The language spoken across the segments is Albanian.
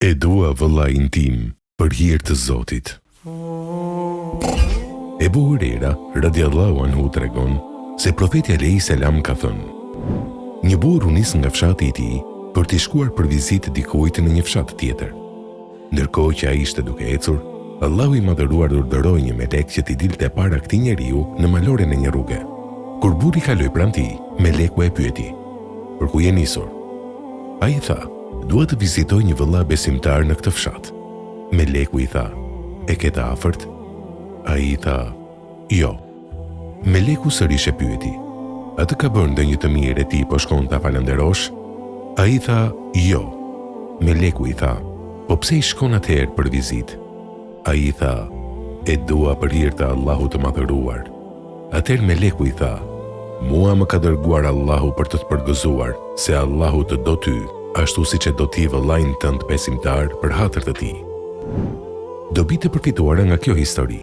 E dua vëllain tim për hir të Zotit. Ebu Hurera radiallahu anhu tregon se profeti alayhi salam ka thënë: një burr u nis nga fshati i tij për të shkuar për vizitë dikujt në një fshat tjetër. Ndërkohë që ai ishte duke ecur, Allahu i madhëruar urdhëroi një melek që t'i dilte para këtij njeriu në maloren e një rruge. Kur burri kaloi pranë tij, meleku e pyeti: "Për ku je nisur?" Ai tha: "Dua të vizitoj një vëlla besimtar në këtë fshat." Meleku i tha: "E ke të afërt?" Ai tha: "Jo." Meleku sërish e pyeti: "Atë ka bërë ndonjë të mirë e ti po shkon ta falenderosh?" Ai tha: "Jo." Meleku i tha: "Po pse i shkon atëherë për vizitë?" Ai tha: "E dua për hir të Allahut të madhëruar." Atëherë meleku i tha: "Mua më ka dërguar Allahu për të përgëzuar se Allahu të do ty, ashtu si që do ti vëllain tënd besimtar për hatër të tij." Dobi të përfituara nga kjo histori.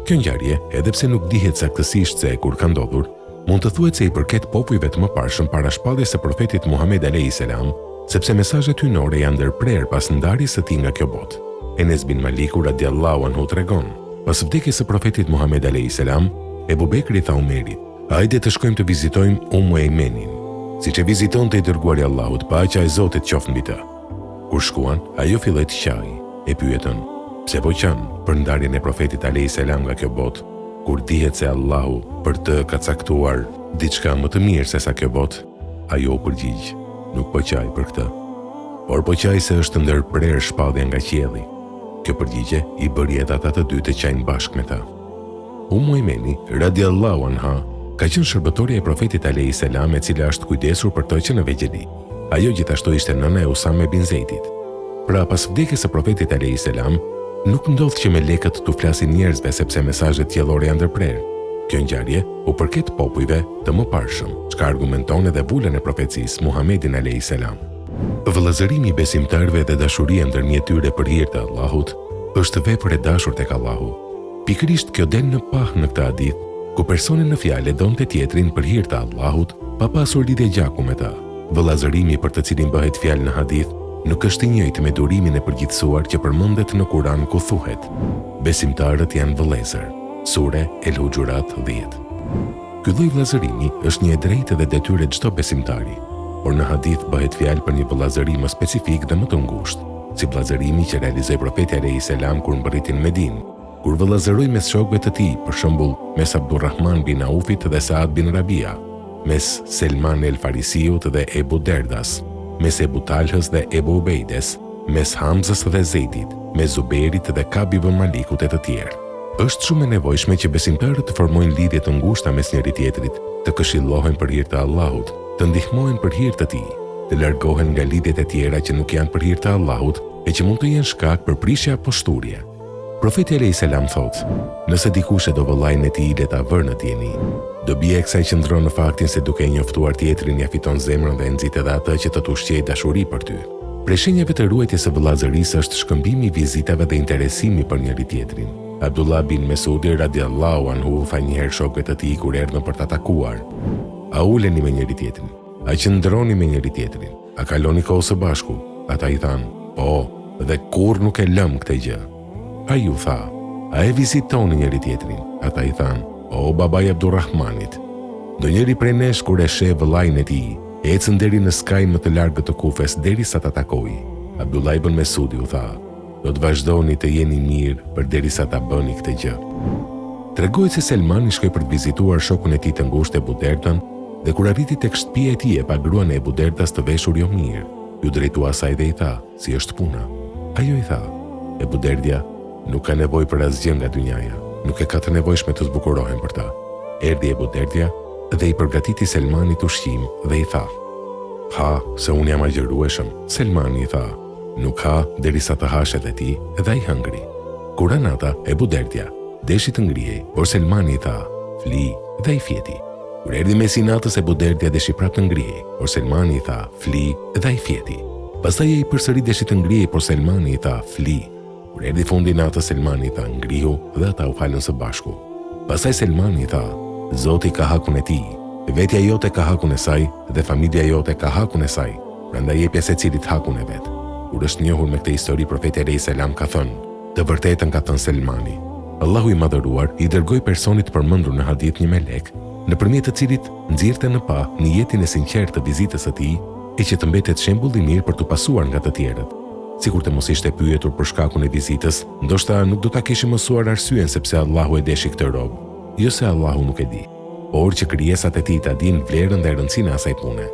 Kjo ngjarje, edhe pse nuk dihet saktësisht se kur ka ndodhur, mund të thuhet se i përket popujve të mëparshëm para shpalljes së profetit Muhammed alayhi salam, sepse mesazhet hyjnore janë ndërprer pas ndarjes së tij nga kjo botë. Enes bin Maliku radiallahu anhu tregon: pas vdekjes së profetit Muhammed alayhi salam, Ebu Bekri tha Umerit: "Hajde të shkojmë të vizitojmë Eimenin, siç e vizitonte i dërguari Allahut, paqja e Zotit qoftë mbi të." Kur shkuan, ajo filloi të qaj. E pyetën: "Pse po qan për ndarjen e profetit alayhi salam nga kjo botë, kur dihet se Allahu për të ka caktuar diçka më të mirë se sa kjo botë?" Ajo u përgjigj: "Nuk po qaj për këtë, por po qaj se është ndërprer shpallja nga qielli." Kjo përgjigje i bëri edhe ata të dy të qajnë bashkë me ta. Eimeni radiallahu anha ka qenë shërbëtorja e profetit alayhi salam, e cila është kujdesur për të që në vegjeli. Ajo gjithashtu ishte nëna e Usame bin Zeidit. Pra pas vdekjes së profetit alayhi salam, nuk ndodh që melekët t'u flasin njerëzve sepse mesazhet qiellore janë ndërprer. Kjo ngjarje u përket popujve të mëparshëm, çka argumenton edhe vulën e profecisë Muhammedin alayhi salam. Vëllazërimi i besimtarëve dhe dashuria ndërmjet tyre për hir të Allahut është vepër e dashur tek Allahu. Pikërisht kjo del në pah në këtë hadith, ku personi në fjalë donte tjetrin për hir të Allahut, pa pasur lidhje gjaku me ta. Vëllazërimi për të cilin bëhet fjalë në hadith nuk është i njëjtë me durimin e përgjithësuar që përmendet në Kur'an ku thuhet: "Besimtarët janë vëllezër." Sure El Hujurat 10. Ky lloj vëllazërimi është një e drejtë dhe detyrë çdo besimtari, por në hadith bëhet fjalë për një vëllazërim specifik dhe më të ngushtë, si vëllazërimi që realizoi profeti alayhi salam kur mbërriti në Medinë, kur vëllazëroi mes shokëve të tij, për shembull mes Abdurrahman bin Aufit dhe Saad bin Rabia, mes Selman el Farisiut dhe Ebu Derdas, mes Ebu Talhës dhe Ebu Ubejdes, mes Hamzës dhe Zeidit, mes Zuberit dhe Kab ibn Malikut e të tjerë. Është shumë e nevojshme që besimtarët të formojnë lidhje të ngushta mes njëri tjetrit, të këshillohen për hir të Allahut, të ndihmohen për hir të tij, të largohen nga lidhjet e tjera që nuk janë për hir të Allahut e që mund të jenë shkak për prishje apo shturje. Profeti alayhi salam thotë: "Nëse dikush e do vëllain e tij le ta vërë në dieni." Dobia e kësaj qëndron në faktin se duke njoftuar tjetrin ja fiton zemrën dhe nxit edhe atë që të ushqejë dashuri për ty. Prej shenjave të ruajtjes së vëllazërisë është shkëmbimi i vizitave dhe interesimi për njëri tjetrin. Abdullah bin Mesudi radiallahu anhu tha një herë shokëve të tij kur erdhën për ta takuar: "A uleni me njëri tjetrin? A qëndroni me njëri tjetrin? A kaloni kohë së bashku?" Ata i thanë: "Po, dhe kur nuk e lëm këtë gjë." Ai u tha: "A e vizitoni njëri tjetrin?" Ata i thanë: "O babai Abdurrahmanit, ndonjëri prej nesh kur e sheh vëllain e tij, ecën deri në skaj më të largët të Kufes derisa ta takojë." Abdullah ibn Mesudi u tha: "Do të vazhdoni të jeni mirë përderisa ta bëni këtë gjë." Tregohet se Selmani shkoi për të vizituar shokun e tij të ngushtë Ebu Derdan, dhe kur arriti tek shtëpia e tij e pa gruan e Ebu Derdas të veshur jo mirë, ju drejtua asaj dhe i tha: "Si është puna?" Ajo i tha: "Ebu Derdja nuk ka nevojë për asgjë nga dynjaja, nuk e ka të nevojshme të zbukurohen për ta." Erdhi Ebu Derdja dhe i përgatiti Selmanit ushqim dhe i tha: "Ha, se unë jam agjërueshëm." Selmani i tha: "Nuk ha derisa të hash edhe ti." Dhe ai hëngri. Kur anata, Ebu Derdja deshi të ngrihej, por Selmani i tha: "Fli." Dhe ai fjeti. Kur erdhi mesi natës, Ebu Derdja deshi prapë të ngrihej, por Selmani i tha: "Fli." Dhe ai fjeti. Pastaj ai përsëri deshi të ngrihej, por Selmani i tha: "Fli." Kur erdhi fundi natës, Selmani i tha: "Ngrihu." Dhe ata u falën së bashku. Pastaj Selmani i tha: "Zoti ka hakun e tij, vetja jote ka hakun e saj dhe familja jote ka hakun e saj, prandaj jepja secilit hakun e vet." Kur është njohur me këtë histori, profeti alayhis salam ka thënë: "Të vërtetën ka thënë Selmani, Allahu i madhëruar i dërgoi personit të përmendur në hadith një melek, nëpërmjet të cilit nxirrte në pa në jetën e sinqertë të vizitës së tij, e që të mbetet shembull i mirë për të pasuar nga të tjerët. Sikur të mos ishte pyetur për shkakun e vizitës, ndoshta nuk do ta kishte mësuar arsyen sepse Allahu e deshi këtë rob, jo se Allahu nuk e di, por që krijesat e tij ta dinë vlerën dhe rëndësinë e asaj pune."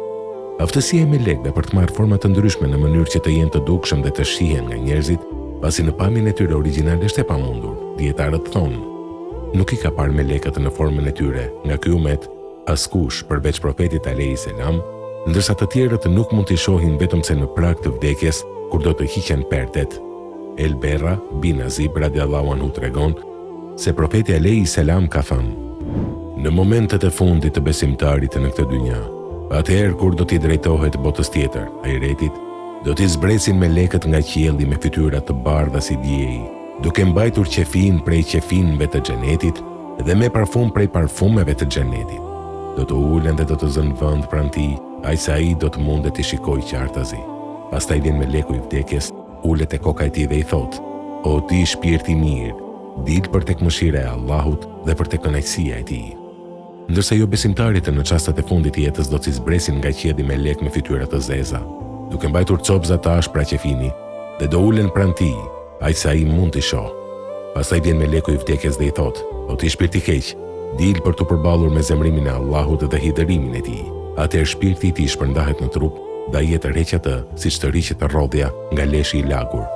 Aftësia e melekëve për të marrë forma të ndryshme në mënyrë që të jenë të dukshëm dhe të shihen nga njerëzit, pasi në pamjen e tyre origjinale është e pamundur, dietarët thonë. Nuk i ka parë melekët në formën e tyre nga ky umet askush përveç profetit alayhis salam, ndërsa të tjerët nuk mund t'i shohin vetëm se në prag të vdekjes kur do të hiqen perdet. El Berra bin Azib radiallahu anhu tregon se profeti alayhis salam ka thënë: "Në momentet e fundit të besimtarit në këtë dynja, atëherë kur do t'i drejtohet botës tjetër, ahiretit, do t'i zbresin melekët nga qielli me fytyra të bardha si dielli, duke mbajtur qefin prej qefinëve të xhenetit dhe me parfum prej parfumeve të xhenetit. Do të ulen dhe do të zënë vend pranë tij, ai sa ai do të mundet t'i shikojë qartazi. Pastaj vjen meleku i vdekjes, ulet e koka e tij dhe i thotë: O ti shpirti mirë, dil për tek mëshira e Allahut dhe për tek kënaqësia e tij." Ndërsa jo besimtarit në çastet e fundit të jetës do t'i zbresin nga qielli melek me fytyra të zeza, duke mbajtur copza të ashpra qefini, dhe do ulen pranë tij, aq sa ai mund t'i shohë. Pastaj vjen meleku i vdekjes dhe i thotë: "O ti shpirti i keq, dil për të përballur me zemrimin e Allahut dhe hidhërimin e tij." Atëherë shpirti i tij shpërndahet në trup dhe ai e tërheq atë siç tërhiqet rrodhja nga leshi i lagur.